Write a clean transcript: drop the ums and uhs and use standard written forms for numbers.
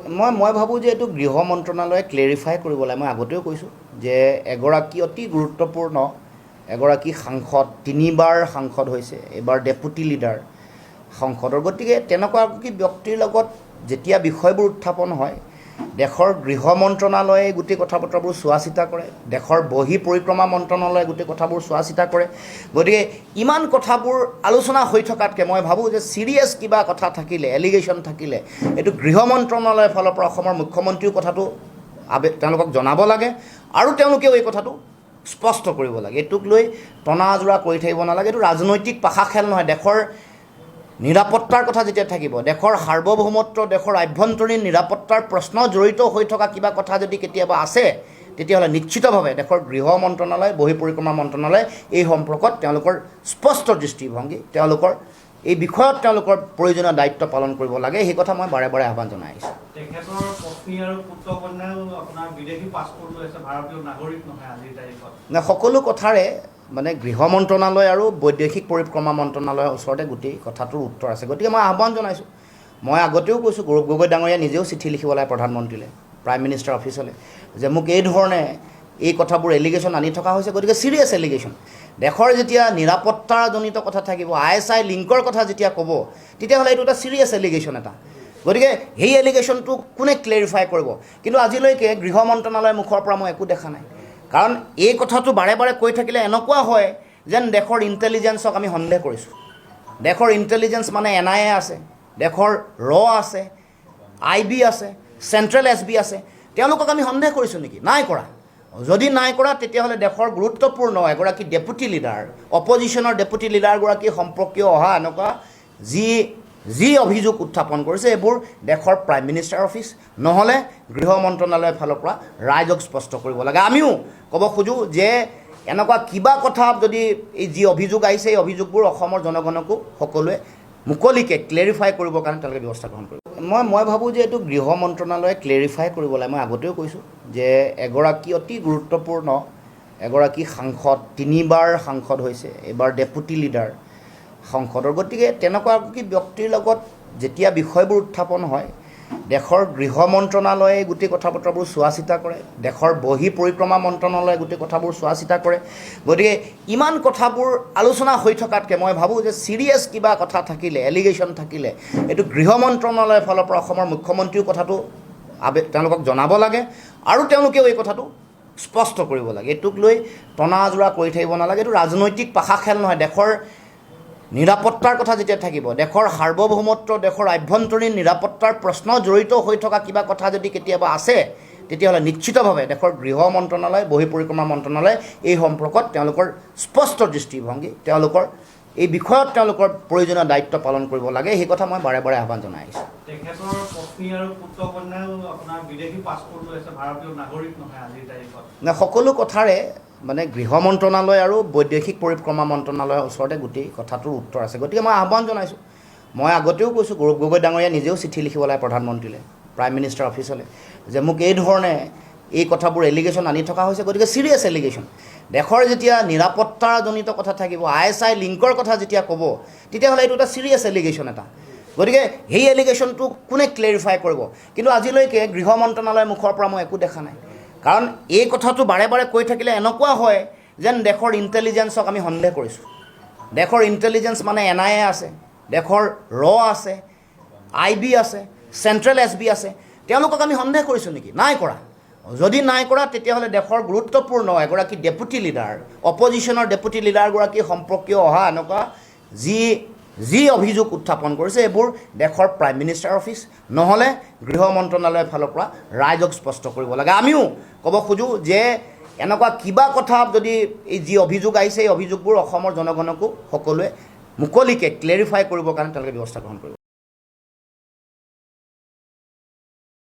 মই ভাবোঁ যে এইটো গৃহ মন্ত্ৰণালয়ে ক্লেৰিফাই কৰিব লাগে। মই আগতেও কৈছোঁ যে এগৰাকী অতি গুৰুত্বপূৰ্ণ এগৰাকী সাংসদ, 3বাৰ সাংসদ হৈছে, এইবাৰ ডেপুটি লিডাৰ সংসদৰ। গতিকে তেনেকুৱা কি ব্যক্তিৰ লগত যেতিয়া বিষয়বোৰ উত্থাপন হয়, দেশৰ গৃহ মন্ত্ৰণালয়ে গোটেই কথা বতৰাবোৰ চোৱা চিতা কৰে, দেশৰ বহি পৰিক্ৰমা মন্ত্ৰণালয়ে গোটেই কথাবোৰ চোৱা চিতা কৰে। গতিকে ইমান কথাবোৰ আলোচনা হৈ থকাতকৈ মই ভাবোঁ যে ছিৰিয়াছ কিবা কথা থাকিলে, এলিগেশ্যন থাকিলে, এইটো গৃহ মন্ত্ৰণালয়ৰ ফালৰ পৰা অসমৰ মুখ্যমন্ত্ৰীও কথাটো তেওঁলোকক জনাব লাগে আৰু তেওঁলোকেও এই কথাটো স্পষ্ট কৰিব লাগে। এইটোক লৈ টনাজোৰা কৰি থাকিব নালাগে। এইটো ৰাজনৈতিক পাশা খেল নহয়। দেশৰ নিৰাপত্তাৰ কথা যেতিয়া থাকিব, দেশৰ সাৰ্বভৌমত্ব, দেশৰ আভ্যন্তৰীণ নিৰাপত্তাৰ প্ৰশ্ন জড়িত হৈ থকা কিবা কথা যদি কেতিয়াবা আছে, তেতিয়াহ'লে নিশ্চিতভাৱে দেশৰ গৃহ মন্ত্ৰণালয়, বহি পৰিক্ৰমা মন্ত্ৰণালয় এই সম্পৰ্কত তেওঁলোকৰ স্পষ্ট দৃষ্টিভংগী, তেওঁলোকৰ এই বিষয়ত তেওঁলোকৰ প্ৰয়োজনীয় দায়িত্ব পালন কৰিব লাগে। সেই কথা মই বাৰে বাৰে আহ্বান জনাই আহিছোঁ। তেখেতৰ পত্নী আৰু পুত্ৰ কন্যাও আপোনাৰ বিদেশী পাছপোৰ্ট লৈ আছে, ভাৰতীয় নাগৰিক নহয় আজিৰ তাৰিখত। সকলো কথাৰে গৃহ মন্ত্ৰণালয় আৰু বৈদেশিক পৰিক্ৰমা মন্ত্ৰণালয়ৰ ওচৰতে গোটেই কথাটোৰ উত্তৰ আছে। গতিকে মই আহ্বান জনাইছোঁ। মই আগতেও কৈছোঁ, গৌৰৱ গগৈ ডাঙৰীয়া নিজেও চিঠি লিখিব লাগে প্ৰধানমন্ত্ৰীলৈ, প্ৰাইম মিনিষ্টাৰ অফিচলৈ, যে মোক এই ধৰণে এই কথাবোৰ এলিগেশ্যন আনি থকা হৈছে। গতিকে ছিৰিয়াছ এলিগেশ্যন। দেশৰ যেতিয়া নিৰাপত্তাজনিত কথা থাকিব, ISI লিংকৰ কথা যেতিয়া ক'ব, তেতিয়াহ'লে এইটো এটা ছিৰিয়াছ এলিগেশ্যন এটা। গতিকে সেই এলিগেশ্যনটো কোনে ক্লেৰিফাই কৰিব? কিন্তু আজিলৈকে গৃহ মন্ত্ৰণালয়ৰ মুখৰ পৰা মই একো দেখা নাই। কাৰণ এই কথাটো বাৰে বাৰে কৈ থাকিলে এনেকুৱা হয় যেন দেশৰ ইণ্টেলিজেঞ্চক আমি সন্দেহ কৰিছোঁ। দেশৰ ইণ্টেলিজেঞ্চ মানে NIA আছে, দেশৰ আছে, IB আছে, চেণ্ট্ৰেল SB আছে, তেওঁলোকক আমি সন্দেহ কৰিছোঁ নেকি? নাই কৰা। যদি নাই কৰা, তেতিয়াহ'লে দেশৰ গুৰুত্বপূৰ্ণ এগৰাকী ডেপুটি লিডাৰ, অপজিশ্যনৰ ডেপুটি লিডাৰগৰাকী সম্পৰ্কীয় অহা এনেকুৱা যি অভিযোগ উত্থাপন কৰিছে, এইবোৰ দেশৰ প্ৰাইম মিনিষ্টাৰ অফিচ নহ'লে গৃহ মন্ত্ৰণালয়ৰ ফালৰ পৰা ৰাইজক স্পষ্ট কৰিব লাগে। আমিও ক'ব খোজোঁ যে এনেকুৱা কিবা কথা যদি এই যি অভিযোগ আহিছে, এই অভিযোগবোৰ অসমৰ জনগণকো সকলোৱে মুকলিকৈ ক্লেৰিফাই কৰিবৰ কাৰণে তেওঁলোকে ব্যৱস্থা গ্ৰহণ কৰিব। মই ভাবোঁ যে এইটো গৃহ মন্ত্ৰণালয়ে ক্লেৰিফাই কৰিব লাগে। মই আগতেও কৈছোঁ যে এগৰাকী অতি গুৰুত্বপূৰ্ণ এগৰাকী সাংসদ, 3বাৰ সাংসদ হৈছে, এইবাৰ ডেপুটি লিডাৰ সংসদৰ। গতিকে তেনেকুৱা কি ব্যক্তিৰ লগত যেতিয়া বিষয়বোৰ উত্থাপন হয়, দেশৰ গৃহ মন্ত্ৰণালয়ে গোটেই কথা বতৰাবোৰ চোৱা চিতা কৰে, দেশৰ বহি পৰিক্ৰমা মন্ত্ৰণালয়ে গোটেই কথাবোৰ চোৱা চিতা কৰে। গতিকে ইমান কথাবোৰ আলোচনা হৈ থকাতকৈ মই ভাবোঁ যে ছিৰিয়াছ কিবা কথা থাকিলে, এলিগেশ্যন থাকিলে, এইটো গৃহ মন্ত্ৰণালয়ৰ ফালৰ পৰা অসমৰ মুখ্যমন্ত্ৰীও কথাটো তেওঁলোকক জনাব লাগে আৰু তেওঁলোকেও এই কথাটো স্পষ্ট কৰিব লাগে। এইটোক লৈ টনাজোৰা কৰি থাকিব নালাগে। এইটো ৰাজনৈতিক পাশা খেল নহয়। দেশৰ নিৰাপত্তাৰ কথা যেতিয়া থাকিব, দেশৰ সাৰ্বভৌমত্ব, দেশৰ আভ্যন্তৰীণ নিৰাপত্তাৰ প্ৰশ্ন জড়িত হৈ থকা কিবা কথা যদি কেতিয়াবা আছে, তেতিয়াহ'লে নিশ্চিতভাৱে দেশৰ গৃহ মন্ত্ৰণালয়, বহি পৰিক্ৰমা মন্ত্ৰণালয় এই সম্পৰ্কত তেওঁলোকৰ স্পষ্ট দৃষ্টিভংগী, তেওঁলোকৰ এই বিষয়ত তেওঁলোকৰ প্ৰয়োজনীয় দায়িত্ব পালন কৰিব লাগে। সেই কথা মই বাৰে বাৰে আহ্বান জনাই আহিছোঁ। তেখেতৰ পত্নী আৰু পুত্ৰ কন্যাও আপোনাৰ বিদেশী পাছপোৰ্ট লৈ আছে, ভাৰতীয় নাগৰিক নহয় আজিৰ তাৰিখত। সকলো কথাৰে গৃহ মন্ত্ৰণালয় আৰু বৈদেশিক পৰিক্ৰমা মন্ত্ৰণালয়ৰ ওচৰতে গোটেই কথাটোৰ উত্তৰ আছে। গতিকে মই আহ্বান জনাইছোঁ। মই আগতেও কৈছোঁ, গৌৰৱ গগৈ ডাঙৰীয়া নিজেও চিঠি লিখিব লাগে প্ৰধানমন্ত্ৰীলৈ, প্ৰাইম মিনিষ্টাৰ অফিচলৈ, যে মোক এই ধৰণে এই কথাবোৰ এলিগেশ্যন আনি থকা হৈছে। গতিকে ছিৰিয়াছ এলিগেশ্যন। দেশৰ যেতিয়া নিৰাপত্তাজনিত কথা থাকিব, ISI লিংকৰ কথা যেতিয়া ক'ব, তেতিয়াহ'লে এইটো এটা ছিৰিয়াছ এলিগেশ্যন এটা। গতিকে সেই এলিগেশ্যনটো কোনে ক্লেৰিফাই কৰিব? কিন্তু আজিলৈকে গৃহ মন্ত্ৰণালয়ৰ মুখৰ পৰা মই একো দেখা নাই। কাৰণ এই কথাটো বাৰে বাৰে কৈ থাকিলে এনেকুৱা হয় যেন দেশৰ ইণ্টেলিজেঞ্চক আমি সন্দেহ কৰিছোঁ। দেশৰ ইণ্টেলিজেঞ্চ মানে NIA আছে, দেশৰ আছে, IB আছে, চেণ্ট্ৰেল SB আছে, তেওঁলোকক আমি সন্দেহ কৰিছোঁ নেকি? নাই কৰা। যদি নাই কৰা, তেতিয়াহ'লে দেশৰ গুৰুত্বপূৰ্ণ এগৰাকী ডেপুটি লিডাৰ, অপজিশ্যনৰ ডেপুটি লিডাৰগৰাকী সম্পৰ্কীয় অহা এনেকুৱা যি অভিযোগ উত্থাপন কৰিছে, এইবোৰ দেশৰ প্ৰাইম মিনিষ্টাৰ অফিচ নহ'লে গৃহ মন্ত্ৰণালয়ৰ ফালৰ পৰা ৰাইজক স্পষ্ট কৰিব লাগে। আমিও ক'ব খোজোঁ যে এনেকুৱা কিবা কথা যদি এই যি অভিযোগ আহিছে, এই অভিযোগবোৰ অসমৰ জনগণকো সকলোৱে মুকলিকৈ ক্লেৰিফাই কৰিবৰ কাৰণে তেওঁলোকে ব্যৱস্থা গ্ৰহণ কৰিব।